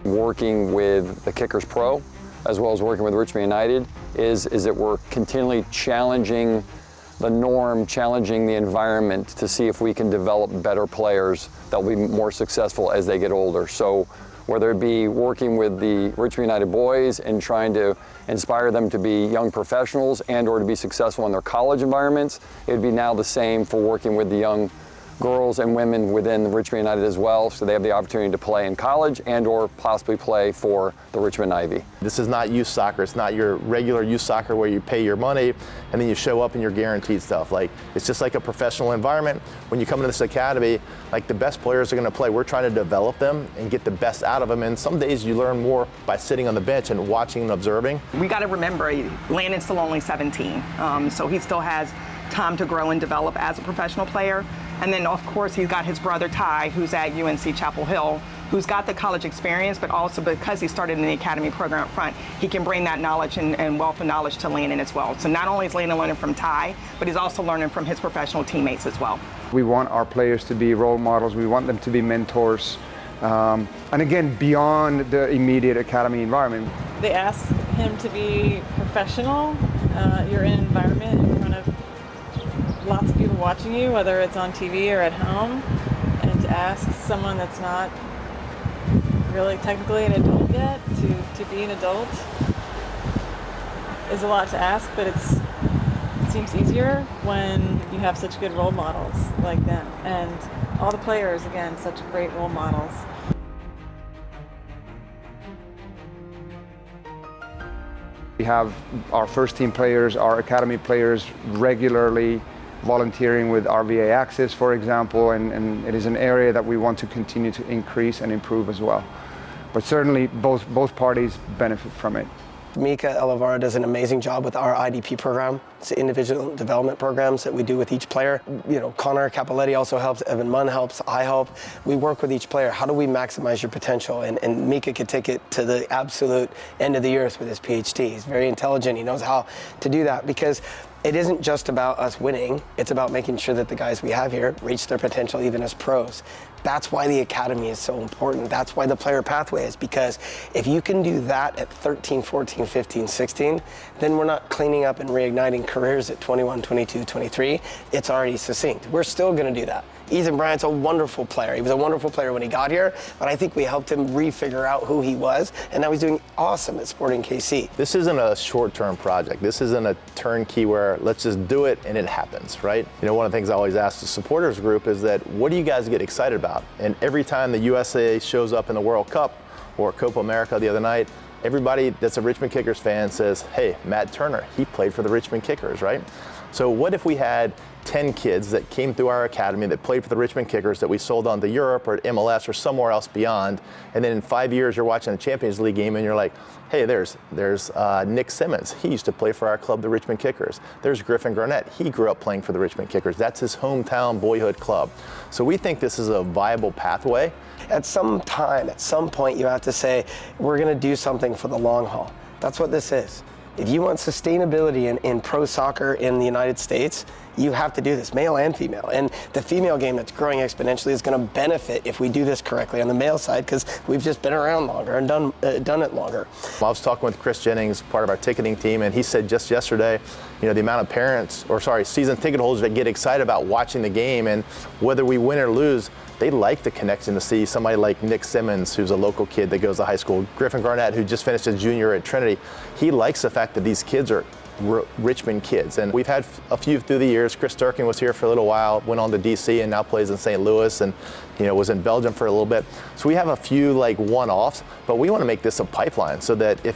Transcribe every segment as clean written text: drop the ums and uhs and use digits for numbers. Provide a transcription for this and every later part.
Working with the Kickers Pro, as well as working with Richmond United, is that we're continually challenging the norm, challenging the environment to see if we can develop better players that will be more successful as they get older. So whether it be working with the Richmond United boys and trying to inspire them to be young professionals and or to be successful in their college environments, it would be now the same for working with the young girls and women within Richmond United as well, so they have the opportunity to play in college and or possibly play for the Richmond Ivy. This is not youth soccer. It's not your regular youth soccer where you pay your money and then you show up and you're guaranteed stuff. Like, it's just like a professional environment. When you come into this academy, like, the best players are going to play. We're trying to develop them and get the best out of them, and some days you learn more by sitting on the bench and watching and observing. We got to remember, Landon's still only 17, so he still has time to grow and develop as a professional player. And then, of course, he's got his brother Ty, who's at UNC Chapel Hill, who's got the college experience, but also because he started in the academy program up front, he can bring that knowledge and wealth of knowledge to Landon as well. So not only is Landon learning from Ty, but he's also learning from his professional teammates as well. We want our players to be role models. We want them to be mentors. And again, beyond the immediate academy environment. They ask him to be professional. You're in an environment in front of lots of people watching you, whether it's on TV or at home, and to ask someone that's not really technically an adult yet to be an adult is a lot to ask, but it seems easier when you have such good role models like them. And all the players, again, such great role models. We have our first team players, our academy players regularly volunteering with RVA Access, for example, and it is an area that we want to continue to increase and improve as well. But certainly both parties benefit from it. Mika Elavara does an amazing job with our IDP program. It's the individual development programs that we do with each player. You know, Connor Capoletti also helps, Evan Munn helps, I help. We work with each player. How do we maximize your potential? And Mika could take it to the absolute end of the earth with his PhD. He's very intelligent. He knows how to do that, because it isn't just about us winning. It's about making sure that the guys we have here reach their potential even as pros. That's why the academy is so important. That's why the player pathway is, because if you can do that at 13, 14, 15, 16, then we're not cleaning up and reigniting careers at 21, 22, 23. It's already succinct. We're still going to do that. Ethan Bryant's a wonderful player. He was a wonderful player when he got here, but I think we helped him refigure out who he was, and now he's doing awesome at Sporting KC. This isn't a short-term project. This isn't a turnkey where let's just do it and it happens, right? You know, one of the things I always ask the supporters group is that, what do you guys get excited about? And every time the USA shows up in the World Cup or Copa America the other night, everybody that's a Richmond Kickers fan says, hey, Matt Turner, he played for the Richmond Kickers, right? So what if we had 10 kids that came through our academy that played for the Richmond Kickers that we sold on to Europe or MLS or somewhere else beyond, and then in 5 years you're watching a Champions League game and you're like, hey, there's Nick Simmons. He used to play for our club, the Richmond Kickers. There's Griffin Garnett. He grew up playing for the Richmond Kickers. That's his hometown boyhood club. So we think this is a viable pathway. At some time, at some point, you have to say, we're going to do something for the long haul. That's what this is. If you want sustainability in pro soccer in the United States, you have to do this, male and female. And the female game that's growing exponentially is going to benefit if we do this correctly on the male side, because we've just been around longer and done it longer. I was talking with Chris Jennings, part of our ticketing team, and he said just yesterday, you know, the amount of season ticket holders that get excited about watching the game, and whether we win or lose, they like the connection to see somebody like Nick Simmons, who's a local kid that goes to high school, Griffin Garnett, who just finished his junior at Trinity. He likes the fact that these kids are Richmond kids, and we've had a few through the years. Chris Durkin was here for a little while, went on to DC, and now plays in St. Louis, and was in Belgium for a little bit. So we have a few like one-offs, but we want to make this a pipeline so that if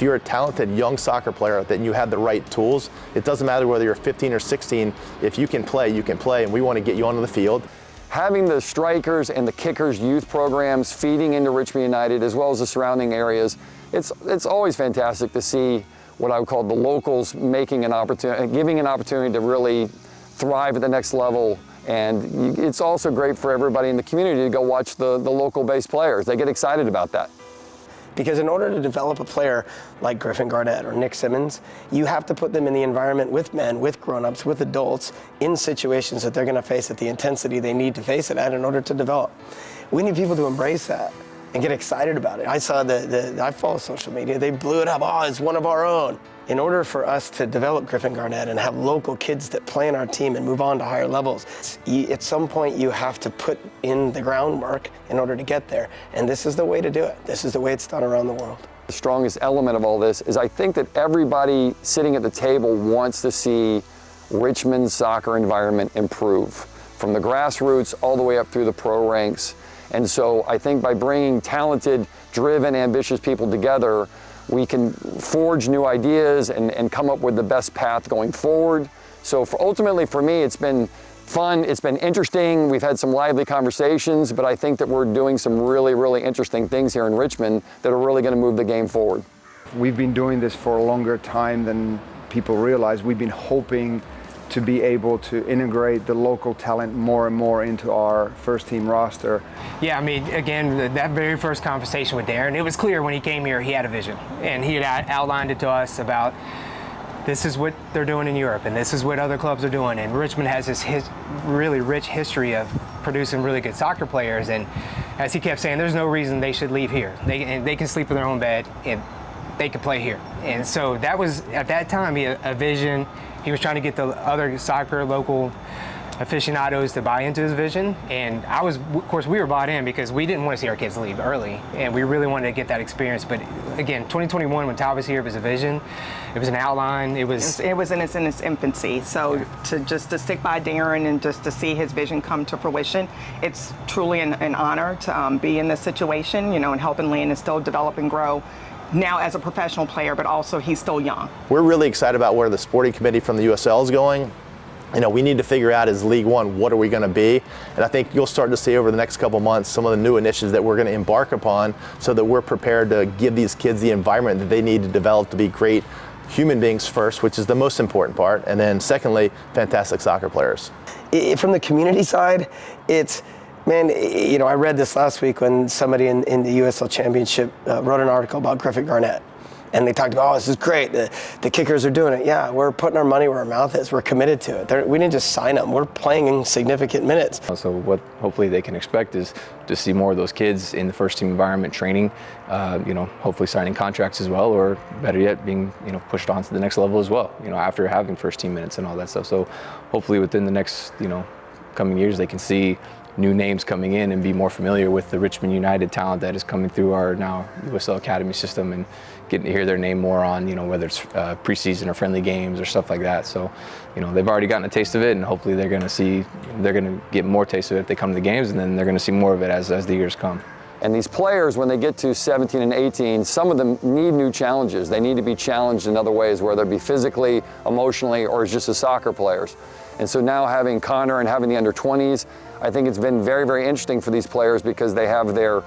you're a talented young soccer player, then you have the right tools. It doesn't matter whether you're 15 or 16. If you can play, and we want to get you onto the field. Having the Strikers and the Kickers youth programs feeding into Richmond United, as well as the surrounding areas, it's always fantastic to see what I would call the locals giving an opportunity to really thrive at the next level. And it's also great for everybody in the community to go watch the local-based players. They get excited about that. Because in order to develop a player like Griffin Garnett or Nick Simmons, you have to put them in the environment with men, with grown-ups, with adults, in situations that they're going to face at the intensity they need to face it at in order to develop. We need people to embrace that. and get excited about it. I saw I follow social media, they blew it up, oh, it's one of our own. In order for us to develop Griffin Garnett and have local kids that play in our team and move on to higher levels, at some point you have to put in the groundwork in order to get there. And this is the way to do it. This is the way it's done around the world. The strongest element of all this is I think that everybody sitting at the table wants to see Richmond's soccer environment improve, from the grassroots all the way up through the pro ranks. And so I think by bringing talented, driven, ambitious people together, we can forge new ideas and come up with the best path going forward. So ultimately for me, it's been fun, it's been interesting, we've had some lively conversations, but I think that we're doing some really, really interesting things here in Richmond that are really gonna move the game forward. We've been doing this for a longer time than people realize. We've been hoping to be able to integrate the local talent more and more into our first team roster. Yeah, I mean, again, that very first conversation with Darren, it was clear when he came here he had a vision, and he had outlined it to us about this is what they're doing in Europe and this is what other clubs are doing, and Richmond has this really rich history of producing really good soccer players, and as he kept saying, there's no reason they should leave here. They can sleep in their own bed and they can play here. And so that was, at that time, a vision. He was trying to get the other soccer local aficionados to buy into his vision, and of course we were bought in because we didn't want to see our kids leave early, and we really wanted to get that experience. But again, 2021, when Todd was here, it was a vision, it was an outline, it was in its infancy. So to stick by Darren and just to see his vision come to fruition, it's truly an honor to be in this situation, and helping Landon still develop and grow now as a professional player, but also he's still young. We're really excited about where the sporting committee from the USL is going. We need to figure out as League One, what are we going to be? And I think you'll start to see over the next couple months some of the new initiatives that we're going to embark upon so that we're prepared to give these kids the environment that they need to develop to be great human beings first, which is the most important part, and then secondly, fantastic soccer players. From the community side, it's, man, I read this last week when somebody in the USL Championship wrote an article about Griffin Garnett. And they talked about, oh, this is great. The Kickers are doing it. Yeah, we're putting our money where our mouth is. We're committed to it. We didn't just sign them. We're playing in significant minutes. So what hopefully they can expect is to see more of those kids in the first team environment training, hopefully signing contracts as well, or better yet, being pushed on to the next level as well, after having first team minutes and all that stuff. So hopefully within the next, coming years, they can see new names coming in and be more familiar with the Richmond United talent that is coming through our now USL Academy system, and getting to hear their name more on, whether it's preseason or friendly games or stuff like that. So, they've already gotten a taste of it, and hopefully they're going to get more taste of it if they come to the games, and then they're going to see more of it as the years come. And these players, when they get to 17 and 18, some of them need new challenges. They need to be challenged in other ways, whether it be physically, emotionally, or just as soccer players. And so now having Connor and having the under-20s, I think it's been very, very interesting for these players because they have their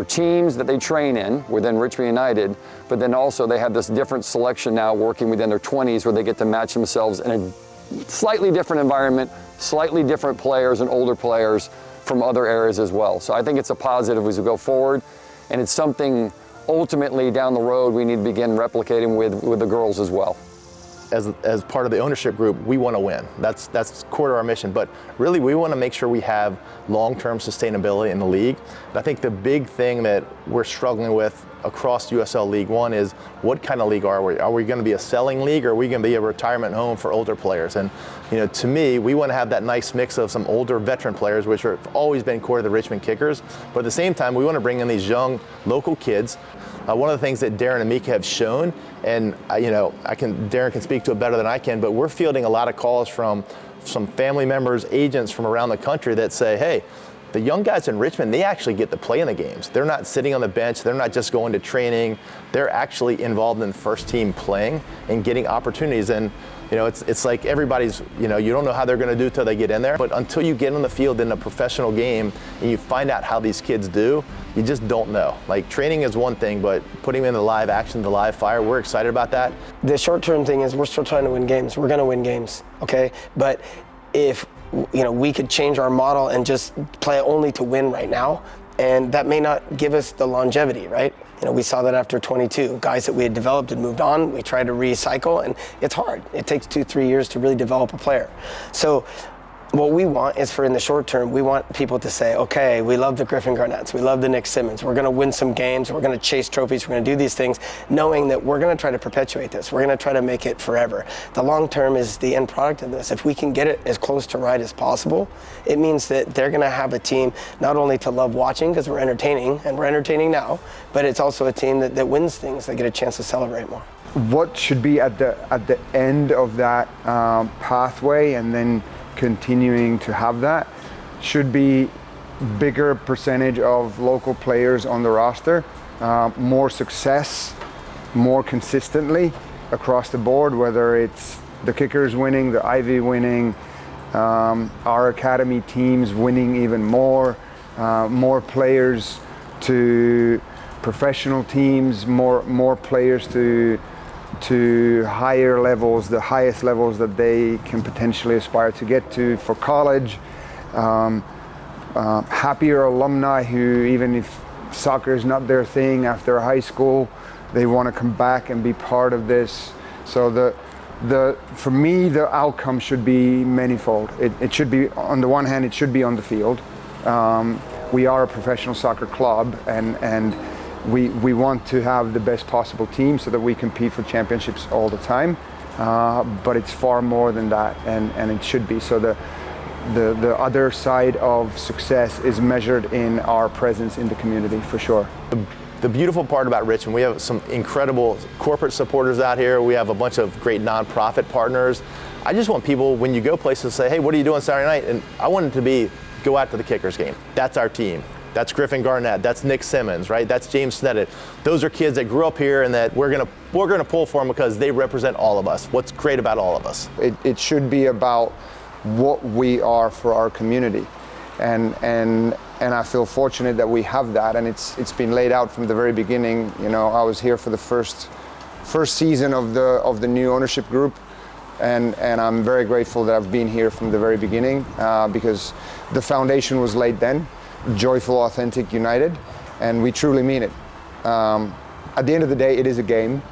teams that they train in within Richmond United, but then also they have this different selection now working within their 20s where they get to match themselves in a slightly different environment, slightly different players and older players from other areas as well. So I think it's a positive as we go forward, and it's something ultimately down the road we need to begin replicating with the girls as well. As part of the ownership group, we want to win. That's core to our mission. But really, we want to make sure we have long-term sustainability in the league. And I think the big thing that we're struggling with across USL League One is, what kind of league are we? Are we going to be a selling league, or are we going to be a retirement home for older players? And to me, we want to have that nice mix of some older veteran players, which have always been core to the Richmond Kickers. But at the same time, we want to bring in these young local kids. One of the things that Darren and Mika have shown, and Darren can speak to it better than I can, but we're fielding a lot of calls from some family members, agents from around the country that say, hey, the young guys in Richmond, they actually get to play in the games. They're not sitting on the bench. They're not just going to training. They're actually involved in first team playing and getting opportunities. And it's like everybody's, you don't know how they're going to do till they get in there. But until you get on the field in a professional game and you find out how these kids do, you just don't know. Like, training is one thing, but putting them in the live action, the live fire, we're excited about that. The short-term thing is we're still trying to win games. We're going to win games, okay? But if we could change our model and just play only to win right now, and that may not give us the longevity, right? We saw that after 22. Guys that we had developed had moved on. We tried to recycle, and it's hard. It takes 2-3 years to really develop a player. So, What we want is for in the short term, we want people to say, okay, we love the Griffin Garnetts, we love the Nick Simmons, we're going to win some games, we're going to chase trophies, we're going to do these things, knowing that we're going to try to perpetuate this, we're going to try to make it forever. The long term is the end product of this. If we can get it as close to right as possible, it means that they're going to have a team not only to love watching because we're entertaining, and we're entertaining now, but it's also a team that wins things, that get a chance to celebrate more. What should be at the end of that pathway, and then continuing to have that, should be bigger percentage of local players on the roster, more success, more consistently across the board, whether it's the Kickers winning, the Ivy winning, our academy teams winning even more, more players to professional teams, more players to higher levels, the highest levels that they can potentially aspire to get to for college. Happier alumni who, even if soccer is not their thing after high school, they want to come back and be part of this. So for me, the outcome should be manifold. It should be, on the one hand, it should be on the field. We are a professional soccer club, and we want to have the best possible team so that we compete for championships all the time, but it's far more than that, and it should be. So the other side of success is measured in our presence in the community, for sure. The beautiful part about Richmond, we have some incredible corporate supporters out here. We have a bunch of great nonprofit partners. I just want people, when you go places, say, hey, what are you doing Saturday night? And I want it to be, go out to the Kickers game. That's our team. That's Griffin Garnett, that's Nick Simmons, right? That's James Sneddon. Those are kids that grew up here, and that we're gonna pull for them because they represent all of us. What's great about all of us? It should be about what we are for our community, and I feel fortunate that we have that, and it's been laid out from the very beginning. You know, I was here for the first season of the new ownership group, and I'm very grateful that I've been here from the very beginning, because the foundation was laid then. Joyful, authentic, united, and we truly mean it. At the end of the day, it is a game.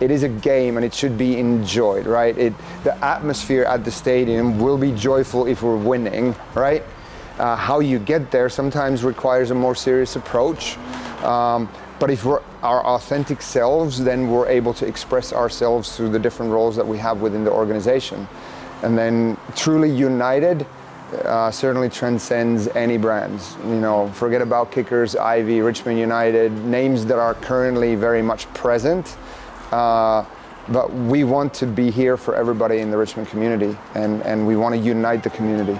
It is a game, and it should be enjoyed, right? The atmosphere at the stadium will be joyful if we're winning, right? How you get there sometimes requires a more serious approach. But if we're our authentic selves, then we're able to express ourselves through the different roles that we have within the organization. And then truly united certainly transcends any brands. You know, forget about Kickers, Ivy, Richmond United, names that are currently very much present. But we want to be here for everybody in the Richmond community, and we want to unite the community.